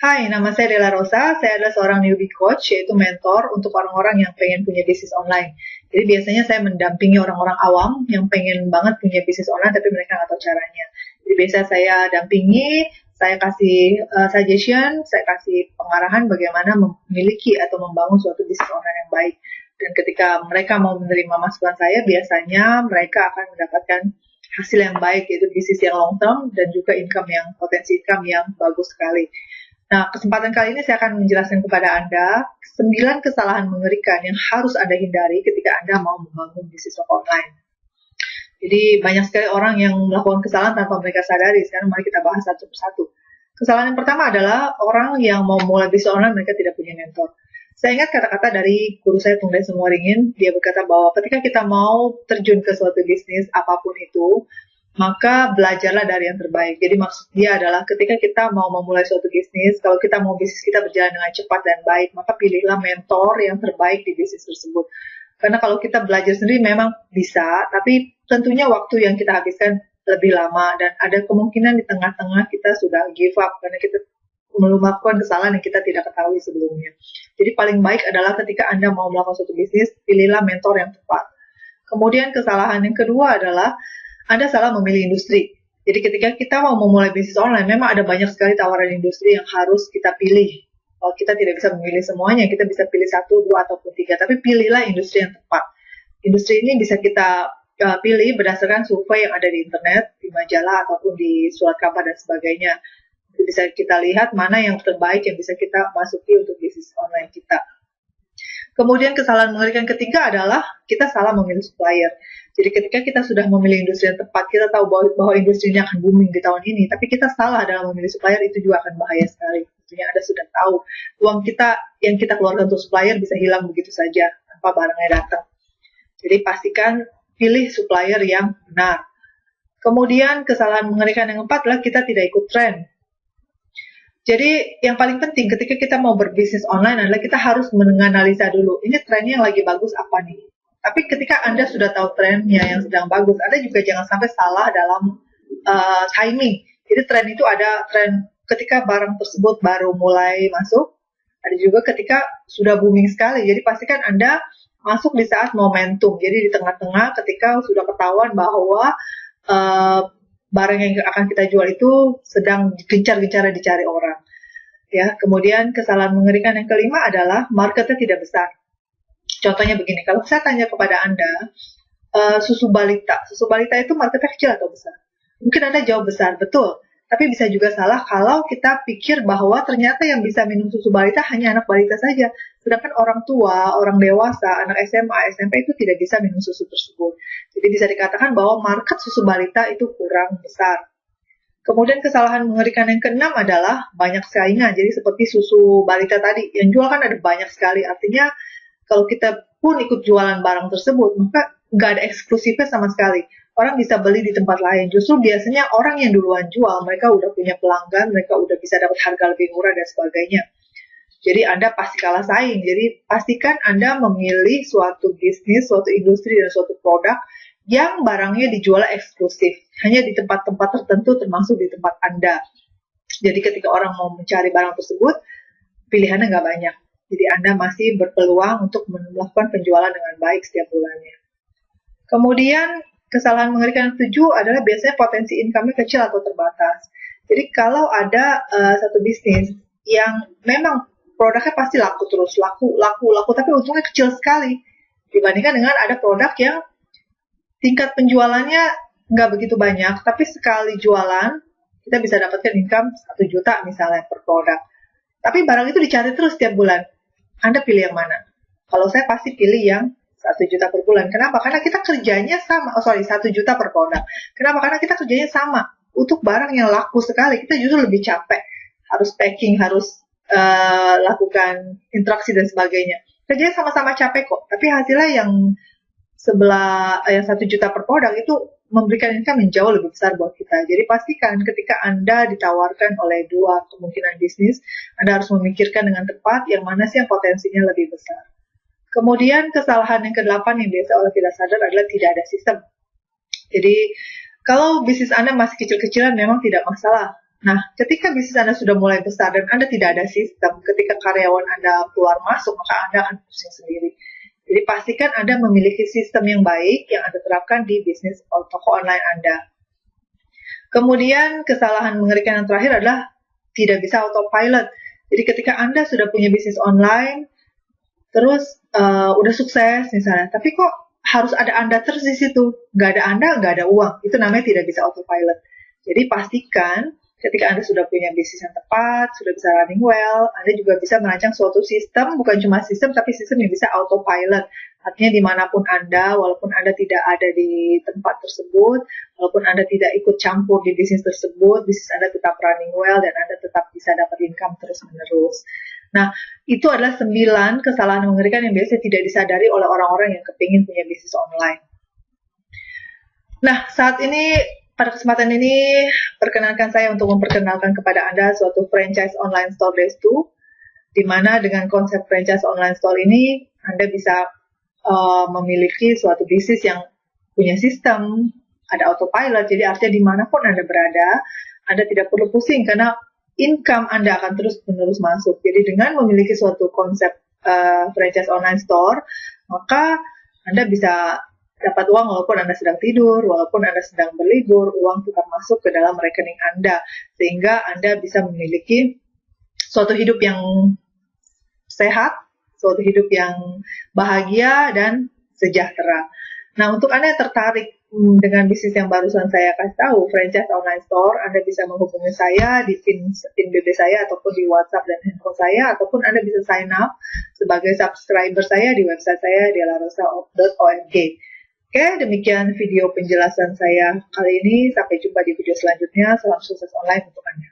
Hai, nama saya Della Rosa. Saya adalah seorang newbie coach, yaitu mentor untuk orang-orang yang pengen punya bisnis online. Jadi biasanya saya mendampingi orang-orang awam yang pengen banget punya bisnis online, tapi mereka nggak tahu caranya. Jadi biasa saya dampingi, saya kasih suggestion, saya kasih pengarahan bagaimana memiliki atau membangun suatu bisnis online yang baik. Dan ketika mereka mau menerima masukan saya, biasanya mereka akan mendapatkan hasil yang baik, yaitu bisnis yang long term dan juga potensi income yang bagus sekali. Nah, kesempatan kali ini saya akan menjelaskan kepada Anda 9 kesalahan mengerikan yang harus Anda hindari ketika Anda mau membangun bisnis online. Jadi banyak sekali orang yang melakukan kesalahan tanpa mereka sadari. Sekarang mari kita bahas satu persatu. Kesalahan yang pertama adalah orang yang mau mulai bisnis online mereka tidak punya mentor. Saya ingat kata-kata dari guru saya Punggai Semuaringin, dia berkata bahwa ketika kita mau terjun ke suatu bisnis apapun itu, maka belajarlah dari yang terbaik. Jadi maksud dia adalah ketika kita mau memulai suatu bisnis, kalau kita mau bisnis kita berjalan dengan cepat dan baik, maka pilihlah mentor yang terbaik di bisnis tersebut. Karena kalau kita belajar sendiri memang bisa, tapi tentunya waktu yang kita habiskan lebih lama dan ada kemungkinan di tengah-tengah kita sudah give up karena kita melakukan kesalahan yang kita tidak ketahui sebelumnya. Jadi paling baik adalah ketika Anda mau melakukan suatu bisnis, pilihlah mentor yang tepat. Kemudian kesalahan yang kedua adalah Anda salah memilih industri. Jadi ketika kita mau memulai bisnis online, memang ada banyak sekali tawaran industri yang harus kita pilih. Kalau kita tidak bisa memilih semuanya, kita bisa pilih 1, 2, ataupun 3. Tapi pilihlah industri yang tepat. Industri ini bisa kita pilih berdasarkan survei yang ada di internet, di majalah, ataupun di surat kabar dan sebagainya. Bisa kita lihat mana yang terbaik yang bisa kita masuki untuk bisnis online kita. Kemudian kesalahan mengerikan ketiga adalah kita salah memilih supplier. Jadi ketika kita sudah memilih industri yang tepat, kita tahu bahwa industri ini akan booming di tahun ini, tapi kita salah dalam memilih supplier, itu juga akan bahaya sekali. Tentunya Anda sudah tahu, uang kita yang kita keluarkan untuk supplier bisa hilang begitu saja tanpa barangnya datang. Jadi pastikan pilih supplier yang benar. Kemudian kesalahan mengerikan yang keempat adalah kita tidak ikut tren. Jadi yang paling penting ketika kita mau berbisnis online adalah kita harus menganalisa dulu, ini trennya yang lagi bagus apa nih. Tapi ketika Anda sudah tahu trennya yang sedang bagus, Anda juga jangan sampai salah dalam timing. Jadi tren itu ada tren ketika barang tersebut baru mulai masuk, ada juga ketika sudah booming sekali. Jadi pastikan Anda masuk di saat momentum. Jadi di tengah-tengah ketika sudah ketahuan bahwa barang yang akan kita jual itu sedang gencar-gencar dicari orang. Ya, kemudian kesalahan mengerikan yang kelima adalah marketnya tidak besar. Contohnya begini, kalau saya tanya kepada Anda, susu balita itu marketnya kecil atau besar? Mungkin Anda jawab besar, betul. Tapi bisa juga salah kalau kita pikir bahwa ternyata yang bisa minum susu balita hanya anak balita saja. Sedangkan orang tua, orang dewasa, anak SMA, SMP itu tidak bisa minum susu tersebut. Jadi bisa dikatakan bahwa market susu balita itu kurang besar. Kemudian kesalahan mengerikan yang keenam adalah banyak saingan. Jadi seperti susu balita tadi, yang jual kan ada banyak sekali. Artinya kalau kita pun ikut jualan barang tersebut, maka nggak ada eksklusifnya sama sekali. Orang bisa beli di tempat lain. Justru biasanya orang yang duluan jual, mereka udah punya pelanggan, mereka udah bisa dapat harga lebih murah dan sebagainya. Jadi Anda pasti kalah saing. Jadi pastikan Anda memilih suatu bisnis, suatu industri, dan suatu produk yang barangnya dijual eksklusif. Hanya di tempat-tempat tertentu termasuk di tempat Anda. Jadi ketika orang mau mencari barang tersebut, pilihannya nggak banyak. Jadi Anda masih berpeluang untuk melakukan penjualan dengan baik setiap bulannya. Kemudian kesalahan mengerikan yang 7 adalah biasanya potensi income-nya kecil atau terbatas. Jadi kalau ada satu bisnis yang memang produknya pasti laku terus, laku, tapi untungnya kecil sekali dibandingkan dengan ada produk yang tingkat penjualannya nggak begitu banyak, tapi sekali jualan kita bisa dapatkan income 1 juta misalnya per produk. Tapi barang itu dicari terus setiap bulan. Anda pilih yang mana? Kalau saya pasti pilih yang 1 juta per bulan. Kenapa? Karena kita kerjanya sama. 1 juta per produk. Kenapa? Karena kita kerjanya sama. Untuk barang yang laku sekali, kita justru lebih capek. Harus packing, harus lakukan interaksi dan sebagainya. Kerjanya sama-sama capek kok. Tapi hasilnya yang 1 juta per produk itu memberikan income yang jauh lebih besar buat kita. Jadi pastikan ketika Anda ditawarkan oleh 2 kemungkinan bisnis, Anda harus memikirkan dengan tepat yang mana sih yang potensinya lebih besar. Kemudian kesalahan yang ke-8 yang biasa orang tidak sadar adalah tidak ada sistem. Jadi kalau bisnis Anda masih kecil-kecilan memang tidak masalah. Nah, ketika bisnis Anda sudah mulai besar dan Anda tidak ada sistem, ketika karyawan Anda keluar masuk, maka Anda akan pusing sendiri. Jadi pastikan Anda memiliki sistem yang baik yang Anda terapkan di bisnis toko online Anda. Kemudian kesalahan mengerikan yang terakhir adalah tidak bisa autopilot. Jadi ketika Anda sudah punya bisnis online, terus udah sukses misalnya, tapi kok harus ada Anda terus di situ. Nggak ada Anda, nggak ada uang. Itu namanya tidak bisa autopilot. Jadi pastikan ketika Anda sudah punya bisnis yang tepat, sudah bisa running well, Anda juga bisa merancang suatu sistem, bukan cuma sistem, tapi sistem yang bisa autopilot. Artinya dimanapun Anda, walaupun Anda tidak ada di tempat tersebut, walaupun Anda tidak ikut campur di bisnis tersebut, bisnis Anda tetap running well, dan Anda tetap bisa dapat income terus-menerus. Nah, itu adalah 9 kesalahan mengerikan yang biasanya tidak disadari oleh orang-orang yang kepingin punya bisnis online. Nah, saat ini, pada kesempatan ini, perkenankan saya untuk memperkenalkan kepada Anda suatu franchise online store Destu, di mana dengan konsep franchise online store ini, Anda bisa memiliki suatu bisnis yang punya sistem, ada autopilot, jadi artinya dimanapun Anda berada, Anda tidak perlu pusing karena income Anda akan terus-menerus masuk. Jadi dengan memiliki suatu konsep franchise online store, maka Anda bisa dapat uang walaupun Anda sedang tidur, walaupun Anda sedang berlibur, uang tetap masuk ke dalam rekening Anda, sehingga Anda bisa memiliki suatu hidup yang sehat, suatu hidup yang bahagia dan sejahtera. Nah, untuk Anda yang tertarik dengan bisnis yang barusan saya kasih tahu, franchise online store, Anda bisa menghubungi saya di pin BB saya ataupun di WhatsApp dan handphone saya, ataupun Anda bisa sign up sebagai subscriber saya di website saya di delarosa.org. Oke, demikian video penjelasan saya kali ini. Sampai jumpa di video selanjutnya. Salam sukses online untuk Anda.